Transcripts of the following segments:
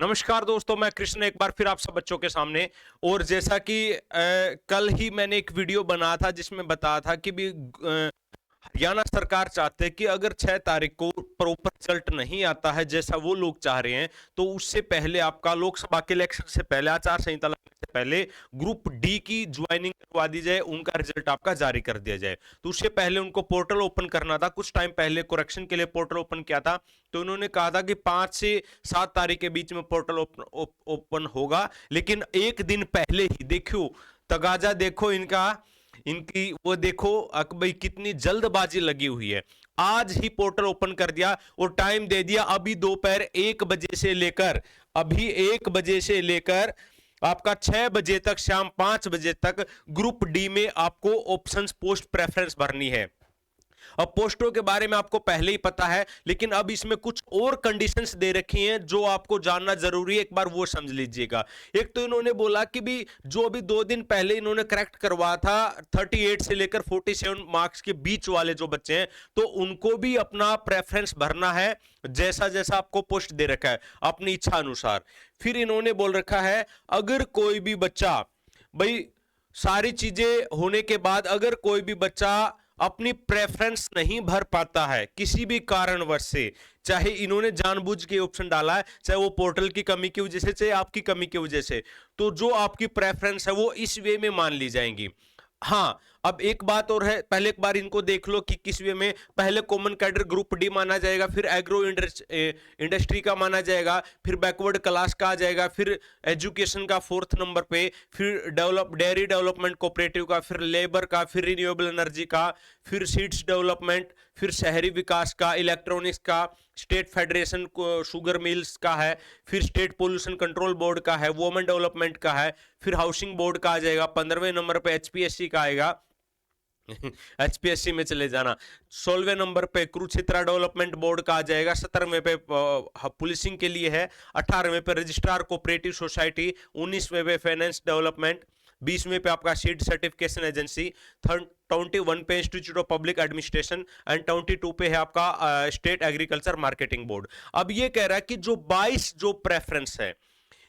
नमस्कार दोस्तों, मैं कृष्ण एक बार फिर आप सब बच्चों के सामने। और जैसा कि कल ही मैंने एक वीडियो बनाया था जिसमें बताया था कि हरियाणा सरकार चाहते हैं कि अगर 6 तारीख को प्रॉपर रिजल्ट नहीं आता है जैसा वो लोग चाह रहे हैं, तो उससे पहले आपका लोकसभा के इलेक्शन से पहले, आचार संहिता लगने से पहले ग्रुप डी की ज्वाइनिंग करवा दी जाए, उनका रिजल्ट आपका जारी कर दिया जाए। तो उससे पहले उनको पोर्टल ओपन करना था। कुछ टाइम पहले करेक्शन के लिए पोर्टल ओपन किया था, तो उन्होंने कहा था कि 5 से 7 तारीख के बीच में पोर्टल ओपन होगा। लेकिन एक दिन पहले ही देखो, तगाजा देखो इनका, इनकी वो देखो भाई कितनी जल्दबाजी लगी हुई है। आज ही पोर्टल ओपन कर दिया और टाइम दे दिया अभी दोपहर 1 बजे से लेकर, अभी 1 बजे से लेकर आपका 6 बजे तक, शाम 5 बजे तक ग्रुप डी में आपको ऑप्शंस पोस्ट प्रेफरेंस भरनी है। अब पोस्टों के बारे में आपको पहले ही पता है, लेकिन अब इसमें कुछ और कंडीशंस दे रखी हैं जो आपको जानना जरूरी है, एक बार वो समझ लीजिएगा। एक तो इन्होंने बोला कि भी जो अभी 2 दिन पहले इन्होंने करेक्ट करवा था 38 से लेकर 47 मार्क्स के बीच वाले जो बच्चे हैं, तो उनको भी अपना प्रेफरेंस भरना है जैसा जैसा आपको पोस्ट दे रखा है अपनी इच्छा अनुसार। फिर इन्होंने बोल रखा है अगर कोई भी बच्चा, भाई सारी चीजें होने के बाद अगर कोई भी बच्चा अपनी प्रेफरेंस नहीं भर पाता है किसी भी कारणवश से, चाहे इन्होंने जानबूझ के ऑप्शन डाला है, चाहे वो पोर्टल की कमी की वजह से, चाहे आपकी कमी की वजह से, तो जो आपकी प्रेफरेंस है वो इस वे में मान ली जाएंगी। हाँ, अब एक बात और है, पहले एक बार इनको देख लो कि किस वे में। पहले कॉमन कैडर ग्रुप डी माना जाएगा, फिर एग्रो इंडस्ट्री का माना जाएगा, फिर बैकवर्ड क्लास का आ जाएगा, फिर एजुकेशन का 4th नंबर पे, फिर डेयरी डेवलपमेंट कोऑपरेटिव का, फिर लेबर का, फिर रिन्यूएबल एनर्जी का, फिर सीड्स डेवलपमेंट, फिर शहरी विकास का, इलेक्ट्रॉनिक्स का, स्टेट फेडरेशन शुगर मिल्स का है, फिर स्टेट पोल्यूशन कंट्रोल बोर्ड का है, वुमेन डेवलपमेंट का है, फिर हाउसिंग बोर्ड का आ जाएगा। 15वें नंबर पे एचपीएससी का आएगा एचपीएससी में चले जाना। 16वें नंबर पे कुरुक्षेत्र डेवलपमेंट बोर्ड का आ जाएगा। 17वें पे पुलिसिंग के लिए है। 18वें पे रजिस्ट्रार कोऑपरेटिव सोसाइटी। 19वें पे फाइनेंस डेवलपमेंट। 20वें पे आपका सीड सर्टिफिकेशन एजेंसी। 21 पे institute of public administration and 22 पे है आपका स्टेट एग्रीकल्चर मार्केटिंग बोर्ड। अब ये कह रहा है कि जो 22 जो प्रेफरेंस है,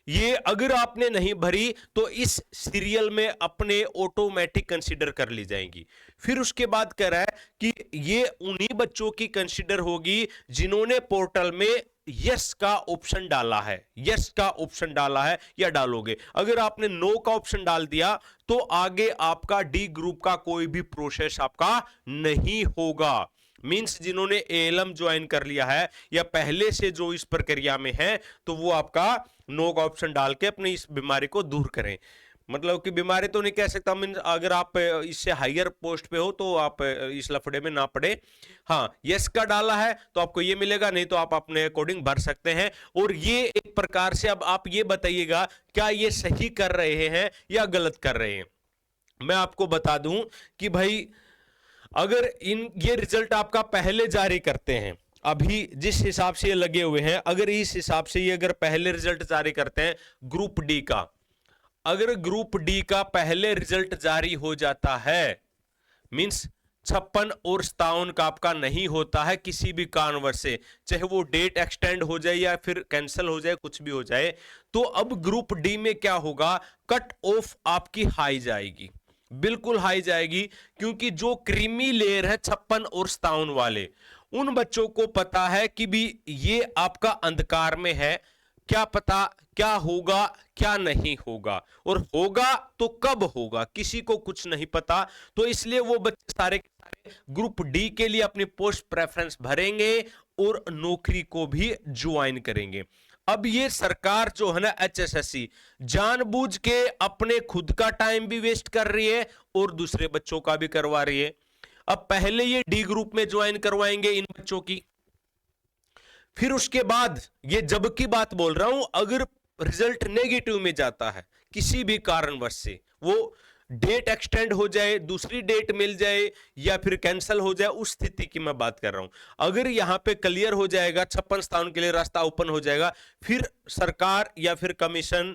ये अगर आपने नहीं भरी तो इस सीरियल में अपने ऑटोमेटिक कंसीडर कर ली जाएंगी। फिर उसके बाद कह रहा है कि ये उन्हीं बच्चों की कंसीडर होगी जिन्होंने पोर्टल में यस का ऑप्शन डाला है। यस का ऑप्शन डाला है या डालोगे। अगर आपने नो का ऑप्शन डाल दिया तो आगे आपका डी ग्रुप का कोई भी प्रोसेस आपका नहीं होगा। मींस जिन्होंने एएलएम ज्वाइन कर लिया है या पहले से जो इस प्रक्रिया में है, तो वो आपका नो का ऑप्शन डाल के अपनी इस बीमारी को दूर करें। मतलब कि बीमारी तो नहीं कह सकता, मीन अगर आप इससे हायर पोस्ट पे हो तो आप इस लफड़े में ना पड़े। हाँ, यस का डाला है तो आपको ये मिलेगा, नहीं तो आप अपने अकॉर्डिंग भर सकते हैं। और ये एक प्रकार से, अब आप ये बताइएगा क्या ये सही कर रहे हैं या गलत कर रहे हैं। मैं आपको बता दूं कि भाई अगर ये रिजल्ट आपका पहले जारी करते हैं, अभी जिस हिसाब से ये लगे हुए हैं, अगर इस हिसाब से ये अगर पहले रिजल्ट जारी करते हैं ग्रुप डी का, अगर ग्रुप डी का पहले रिजल्ट जारी हो जाता है, मींस 56 और 57 का आपका नहीं होता है किसी भी कारणवश से, चाहे वो डेट एक्सटेंड हो जाए या फिर कैंसिल हो जाए, कुछ भी हो जाए, तो अब ग्रुप डी में क्या होगा, कट ऑफ आपकी हाई जाएगी, बिल्कुल हाई जाएगी। क्योंकि जो क्रीमी लेयर है 56 और 57 वाले, उन बच्चों को पता है कि भी ये आपका अंधकार में है, क्या पता क्या होगा क्या नहीं होगा, और होगा तो कब होगा किसी को कुछ नहीं पता। तो इसलिए वो बच्चे सारे के सारे ग्रुप डी के लिए अपनी पोस्ट प्रेफरेंस भरेंगे और नौकरी को भी ज्वाइन करेंगे। अब ये सरकार जो है ना एचएसएससी, जानबूझ के अपने खुद का टाइम भी वेस्ट कर रही है और दूसरे बच्चों का भी करवा रही है। अब पहले ये डी ग्रुप में ज्वाइन करवाएंगे इन बच्चों की, फिर उसके बाद ये जब की बात बोल रहा हूं, अगर रिजल्ट नेगेटिव में जाता है किसी भी कारणवश से, वो डेट एक्सटेंड हो जाए, दूसरी डेट मिल जाए या फिर कैंसिल हो जाए, उस स्थिति की मैं बात कर रहा हूं। अगर यहां पे क्लियर हो जाएगा, 56-57 के लिए रास्ता ओपन हो जाएगा, फिर सरकार या फिर कमीशन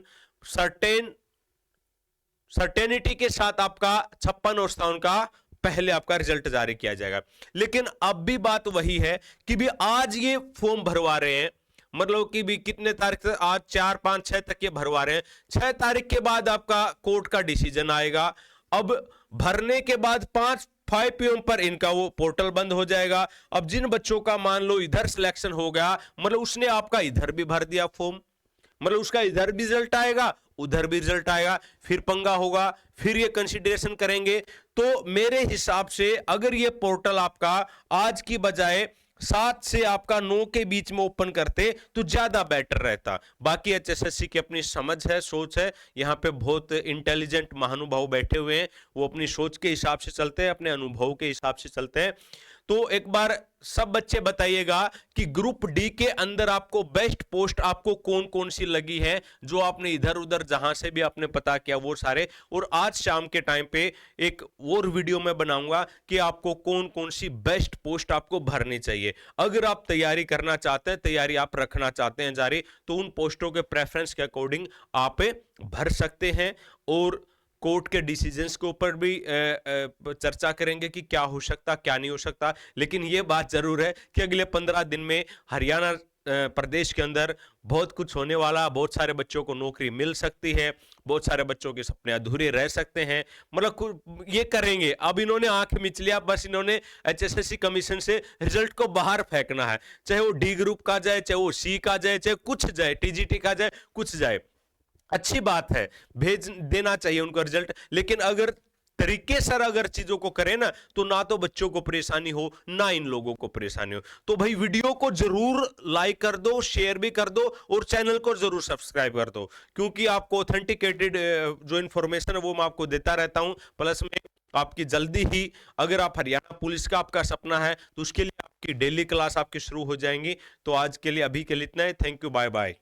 सर्टेनिटी के साथ आपका 56 और 57 का पहले आपका रिजल्ट जारी किया जाएगा। लेकिन अब भी बात वही है कि भी आज ये फॉर्म भरवा रहे हैं, मतलब कि भी कितने तारीख तक, आज 4 5 6 तक ये भरवा रहे हैं, 6 तारीख के बाद आपका कोर्ट का डिसीजन आएगा। अब भरने के बाद 5 PM पर इनका वो पोर्टल बंद हो जाएगा। अब जिन बच्चों का मान लो इधर सिलेक्शन हो गया, मतलब उसने आपका इधर भी भर दिया फॉर्म, मतलब उसका इधर भी रिजल्ट आएगा, उधर भी रिजल्ट आएगा, फिर पंगा होगा, फिर ये कंसीडरेशन करेंगे। तो मेरे हिसाब से अगर ये पोर्टल आपका आज की बजाय 7 से आपका 9 के बीच में ओपन करते तो ज्यादा बेटर रहता। बाकी HSSC की अपनी समझ है, सोच है, यहाँ पे बहुत इंटेलिजेंट महानुभाव बैठे हुए हैं, वो अपनी सोच के हिसाब से चलते हैं, अपने अनुभव के हिसाब से चलते हैं। तो एक बार सब बच्चे बताइएगा कि ग्रुप डी के अंदर आपको बेस्ट पोस्ट आपको कौन कौन सी लगी है, जो आपने इधर उधर जहां से भी आपने पता किया वो सारे। और आज शाम के टाइम पे एक और वीडियो में बनाऊंगा कि आपको कौन कौन सी बेस्ट पोस्ट आपको भरनी चाहिए। अगर आप तैयारी करना चाहते हैं, तैयारी आप रखना चाहते हैं जारी, तो उन पोस्टों के प्रेफरेंस के अकॉर्डिंग आप भर सकते हैं। और कोर्ट के डिसीजंस के ऊपर भी चर्चा करेंगे कि क्या हो सकता, क्या नहीं हो सकता। लेकिन यह बात जरूर है कि अगले 15 दिन में हरियाणा प्रदेश के अंदर बहुत कुछ होने वाला, बहुत सारे बच्चों को नौकरी मिल सकती है, बहुत सारे बच्चों के सपने अधूरे रह सकते हैं। मतलब ये करेंगे। अब इन्होंने आंख मिच लिया, बस इन्होंने HSSC कमीशन से रिजल्ट को बाहर फेंकना है, चाहे वो डी ग्रुप का जाए, चाहे वो सी का जाए, चाहे कुछ जाए, TGT का जाए, कुछ जाए। अच्छी बात है, भेज देना चाहिए उनको रिजल्ट, लेकिन अगर तरीके से अगर चीजों को करें ना, तो ना तो बच्चों को परेशानी हो, ना इन लोगों को परेशानी हो। तो भाई वीडियो को जरूर लाइक कर दो, शेयर भी कर दो, और चैनल को जरूर सब्सक्राइब कर दो, क्योंकि आपको ऑथेंटिकेटेड जो इन्फॉर्मेशन है वो मैं आपको देता रहता हूं। प्लस में आपकी जल्दी ही, अगर आप हरियाणा पुलिस का आपका सपना है, तो उसके लिए आपकी डेली क्लास आपकी शुरू हो जाएंगी। तो आज के लिए, अभी के लिए इतना है। Thank you, bye bye.